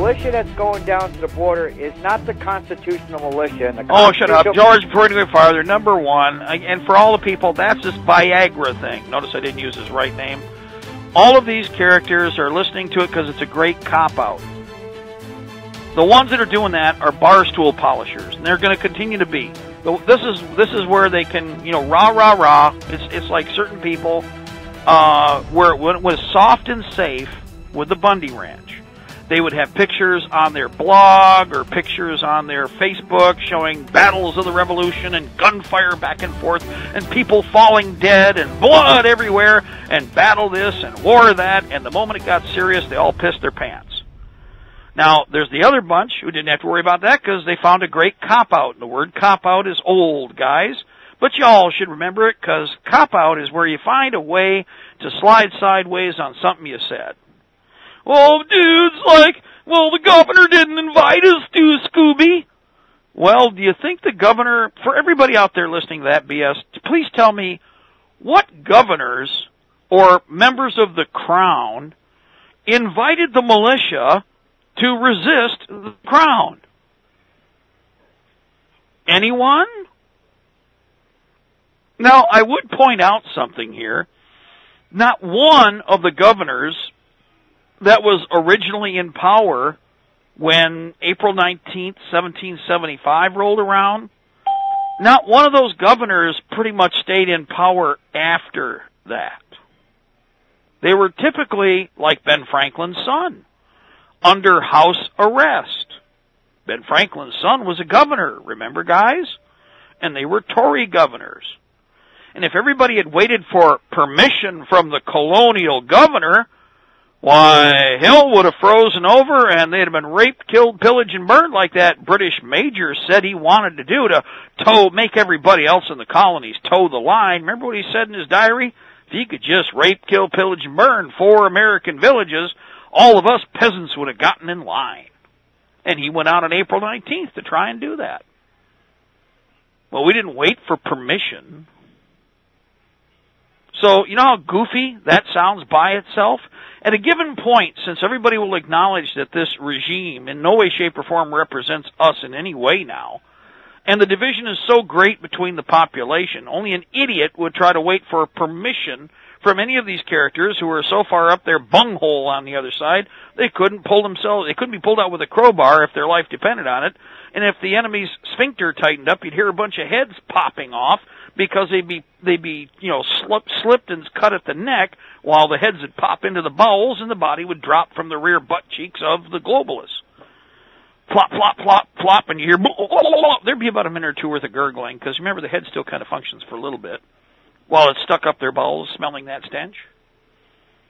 militia that's going down to the border is not the constitutional militia. And the oh, shut up. George, before you go farther, number one, and for all the people, that's this Viagra thing. Notice I didn't use his right name. All of these characters are listening to it because it's a great cop-out. The ones that are doing that are bar stool polishers, and they're going to continue to be. This is where they can, rah, rah, rah. It's like certain people, where it was soft and safe with the Bundy Ranch. They would have pictures on their blog or pictures on their Facebook showing battles of the Revolution and gunfire back and forth and people falling dead and blood everywhere and battle this and war that, and the moment it got serious, they all pissed their pants. Now, there's the other bunch who didn't have to worry about that because they found a great cop-out. The word cop-out is old, guys, but y'all should remember it because cop-out is where you find a way to slide sideways on something you said. Well, dude's like, well, the governor didn't invite us to, Scooby. Well, do you think the governor, for everybody out there listening to that BS, please tell me what governors or members of the crown invited the militia to resist the crown? Anyone? Now, I would point out something here. Not one of the governors that was originally in power when April 19th, 1775 rolled around, not one of those governors pretty much stayed in power after that. They were typically, like Ben Franklin's son, under house arrest. Ben Franklin's son was a governor, remember, guys? And they were Tory governors. And if everybody had waited for permission from the colonial governor, why, hell would have frozen over and they'd have been raped, killed, pillaged, and burned like that British major said he wanted to do to make everybody else in the colonies toe the line. Remember what he said in his diary? If he could just rape, kill, pillage, and burn 4 American villages, all of us peasants would have gotten in line. And he went out on April 19th to try and do that. Well, we didn't wait for permission. So, you know how goofy that sounds by itself? At a given point, since everybody will acknowledge that this regime in no way, shape, or form represents us in any way now, and the division is so great between the population, only an idiot would try to wait for permission from any of these characters who are so far up their bunghole on the other side, they couldn't be pulled out with a crowbar if their life depended on it. And if the enemy's sphincter tightened up, you'd hear a bunch of heads popping off because they'd be slipped and cut at the neck while the heads would pop into the bowels and the body would drop from the rear butt cheeks of the globalists. Plop, plop, plop, plop, and you hear, there'd be about a minute or two worth of gurgling, because remember, the head still kind of functions for a little bit while it's stuck up their bowels smelling that stench.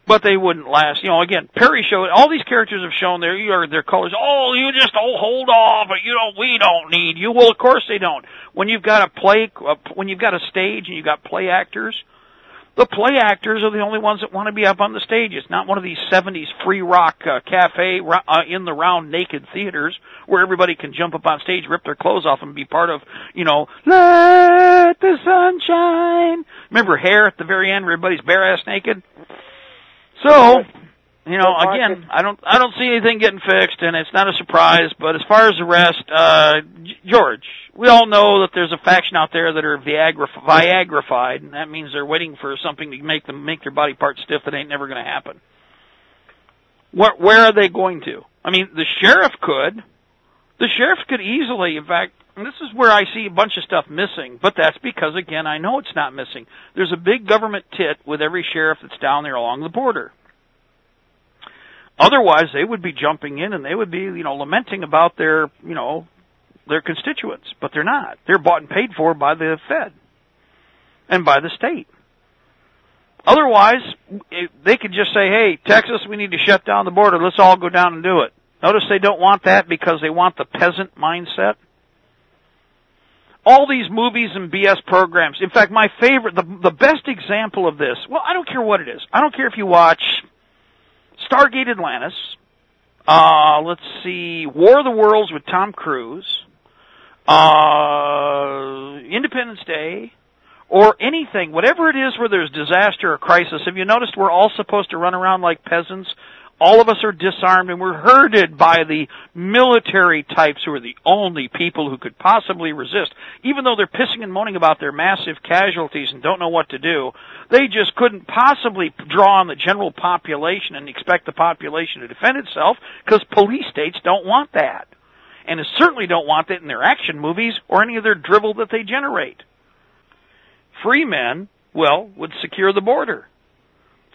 But they wouldn't last. Again, Perry showed, all these characters have shown their colors. Oh, you just hold off, we don't need you. Well, of course they don't. When you've got a stage and you've got play actors, the play actors are the only ones that want to be up on the stage. It's not one of these 70s free rock cafe in the round naked theaters where everybody can jump up on stage, rip their clothes off, and be part of, let the sun shine. Remember Hair at the very end where everybody's bare-ass naked? So, again, I don't see anything getting fixed, and it's not a surprise. But as far as the rest, George, we all know that there's a faction out there that are Viagra-fied, and that means they're waiting for something to make their body parts stiff that ain't never going to happen. Where are they going to? I mean, the sheriff could. The sheriff could easily, in fact, and this is where I see a bunch of stuff missing, but that's because, again, I know it's not missing. There's a big government tit with every sheriff that's down there along the border. Otherwise, they would be jumping in and they would be, lamenting about their constituents, but they're not. They're bought and paid for by the Fed and by the state. Otherwise, they could just say, hey, Texas, we need to shut down the border. Let's all go down and do it. Notice they don't want that because they want the peasant mindset. All these movies and BS programs. In fact, my favorite, the best example of this, well, I don't care what it is. I don't care if you watch Stargate Atlantis, let's see, War of the Worlds with Tom Cruise, Independence Day, or anything, whatever it is where there's disaster or crisis. Have you noticed we're all supposed to run around like peasants All of us are disarmed, and we're herded by the military types who are the only people who could possibly resist. Even though they're pissing and moaning about their massive casualties and don't know what to do, they just couldn't possibly draw on the general population and expect the population to defend itself, because police states don't want that. And certainly don't want that in their action movies or any of their drivel that they generate. Free men, well, would secure the border.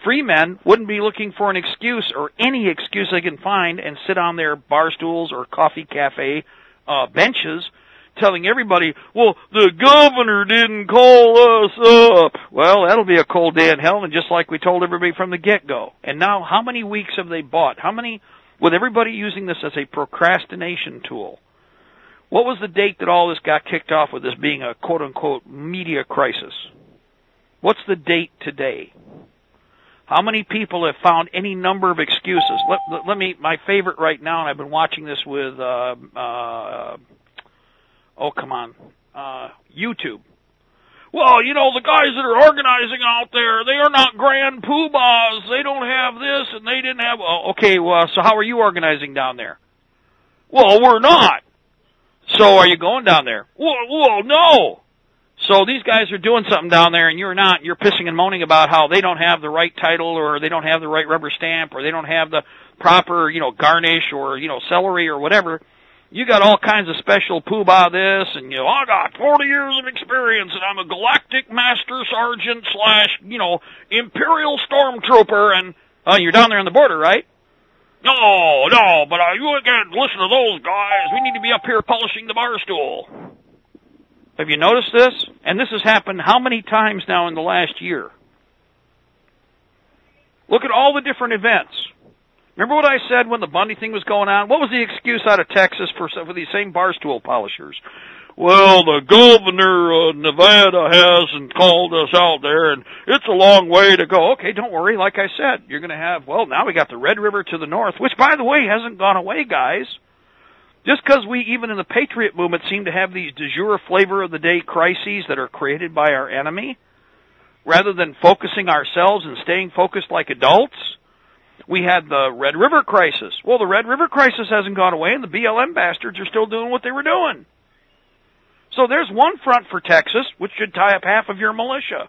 Free men wouldn't be looking for an excuse or any excuse they can find and sit on their bar stools or coffee cafe benches telling everybody, well, the governor didn't call us up. Well, that'll be a cold day in hell, and just like we told everybody from the get-go. And now, how many weeks have they bought? How many, with everybody using this as a procrastination tool? What was the date that all this got kicked off with this being a quote-unquote media crisis? What's the date today? How many people have found any number of excuses? Let me, my favorite right now, and I've been watching this with, YouTube. Well, you know, the guys that are organizing out there, they are not grand poobahs. They don't have this, and they didn't have, okay, well, so how are you organizing down there? Well, we're not. So are you going down there? Well, no. So these guys are doing something down there, and you're not. You're pissing and moaning about how they don't have the right title, or they don't have the right rubber stamp, or they don't have the proper, garnish, or, celery, or whatever. You got all kinds of special poobah this, and, I got 40 years of experience, and I'm a galactic master sergeant / imperial stormtrooper, and you're down there on the border, right? No, but you can't listen to those guys. We need to be up here polishing the bar stool. Have you noticed this? And this has happened how many times now in the last year? Look at all the different events. Remember what I said when the Bundy thing was going on? What was the excuse out of Texas for these same bar stool polishers? Well, the governor of Nevada hasn't called us out there, and it's a long way to go. Okay, don't worry. Like I said, you're going to have, now we got the Red River to the north, which, by the way, hasn't gone away, guys. Just because we, even in the Patriot movement, seem to have these de jure flavor-of-the-day crises that are created by our enemy, rather than focusing ourselves and staying focused like adults. We had the Red River crisis. Well, the Red River crisis hasn't gone away, and the BLM bastards are still doing what they were doing. So there's one front for Texas, which should tie up half of your militia.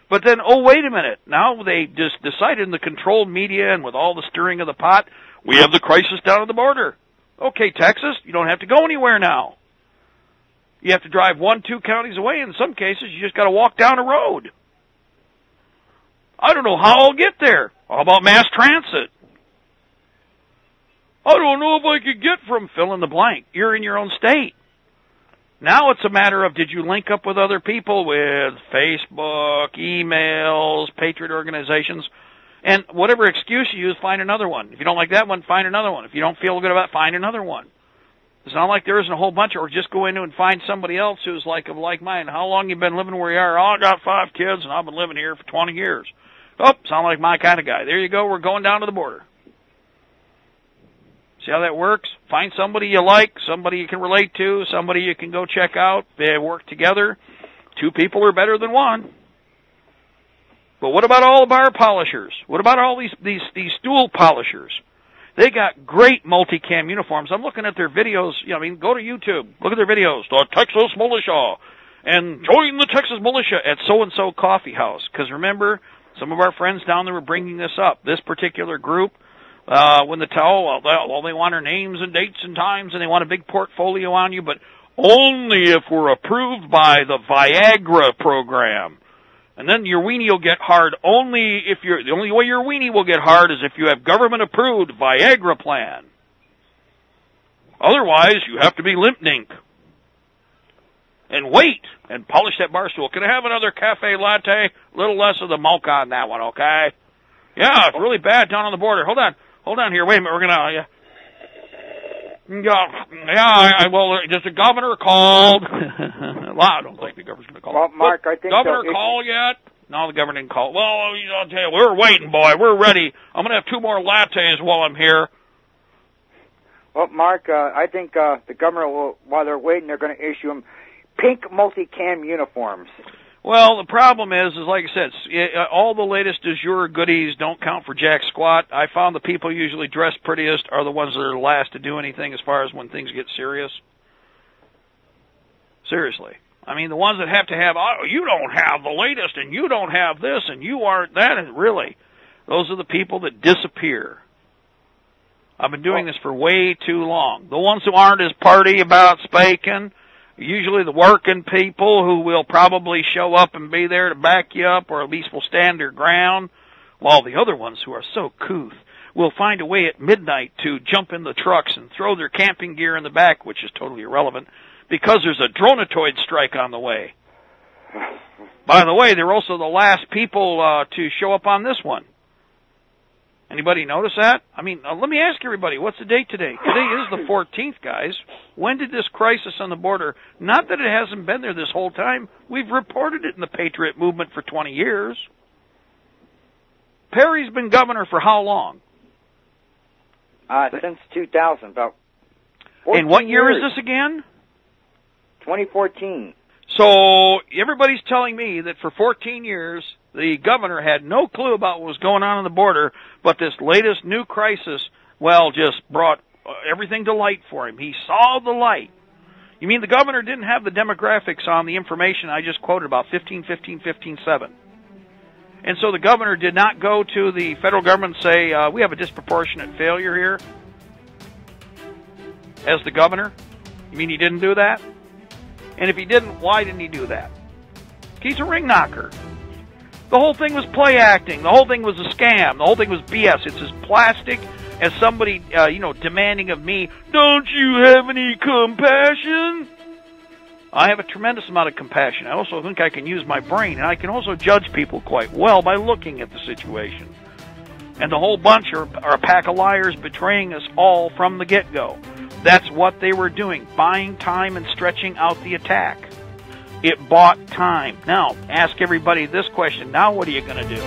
But then, wait a minute. Now they just decided in the controlled media and with all the stirring of the pot, we have the crisis down at the border. Okay, Texas, you don't have to go anywhere now. You have to drive 1-2 counties away. In some cases, you just got to walk down a road. I don't know how I'll get there. How about mass transit? I don't know if I could get from fill in the blank. You're in your own state. Now it's a matter of, did you link up with other people with Facebook, emails, Patriot organizations? And whatever excuse you use, find another one. If you don't like that one, find another one. If you don't feel good about it, find another one. It's not like there isn't a whole bunch, or just go in and find somebody else who's like mind. How long you been living where you are? I got 5 kids, and I've been living here for 20 years. Sound like my kind of guy. There you go. We're going down to the border. See how that works? Find somebody you like, somebody you can relate to, somebody you can go check out. They work together. 2 people are better than 1. But what about all the bar polishers? What about all these stool polishers? They got great multicam uniforms. I'm looking at their videos. Go to YouTube. Look at their videos. The Texas Militia. And join the Texas Militia at so-and-so coffee house. Because remember, some of our friends down there were bringing this up. This particular group, when they want our names and dates and times, and they want a big portfolio on you, but only if we're approved by the Viagra program. And then your weenie will get hard the only way your weenie will get hard is if you have government-approved Viagra plan. Otherwise, you have to be limp dink. And wait, and polish that bar stool. Can I have another cafe latte? A little less of the mocha on that one, okay? Yeah, it's really bad down on the border. Hold on here. Wait a minute, we're gonna, just the governor called. Well, I don't think the governor's going to call. Well, Mark, I think governor call yet? No, the governor didn't call. Well, I'll tell you, we're waiting, boy. We're ready. I'm going to have 2 more lattes while I'm here. Well, Mark, I think the governor will, while they're waiting, they're going to issue them pink multicam uniforms. Well, the problem is like I said, all the latest du jour goodies don't count for jack squat. I found the people usually dress prettiest are the ones that are last to do anything as far as when things get serious. Seriously. I mean, the ones that have to have, oh, you don't have the latest, and you don't have this, and you aren't that, and really, those are the people that disappear. I've been doing this for way too long. The ones who aren't as party about spanking, usually the working people who will probably show up and be there to back you up or at least will stand their ground, while the other ones who are so couth will find a way at midnight to jump in the trucks and throw their camping gear in the back, which is totally irrelevant, because there's a dronatoid strike on the way. By the way, they're also the last people to show up on this one. Anybody notice that? I mean, let me ask everybody, what's the date today? Today is the 14th, guys. When did this crisis on the border, not that it hasn't been there this whole time, we've reported it in the Patriot movement for 20 years. Perry's been governor for how long? Since 2000, about 14 And what year years. is this again? 2014. So everybody's telling me that for 14 years, the governor had no clue about what was going on the border, but this latest new crisis, well, just brought everything to light for him. He saw the light. You mean the governor didn't have the demographics on the information I just quoted about 15-15-15-7? And so the governor did not go to the federal government and say, we have a disproportionate failure here as the governor? You mean he didn't do that? And if he didn't, why didn't he do that? He's a ring knocker. The whole thing was play acting. The whole thing was a scam. The whole thing was BS. It's as plastic as somebody, demanding of me, don't you have any compassion? I have a tremendous amount of compassion. I also think I can use my brain, and I can also judge people quite well by looking at the situation. And the whole bunch are a pack of liars betraying us all from the get-go. That's what they were doing, buying time and stretching out the attack. It bought time. Now, ask everybody this question. Now what are you going to do?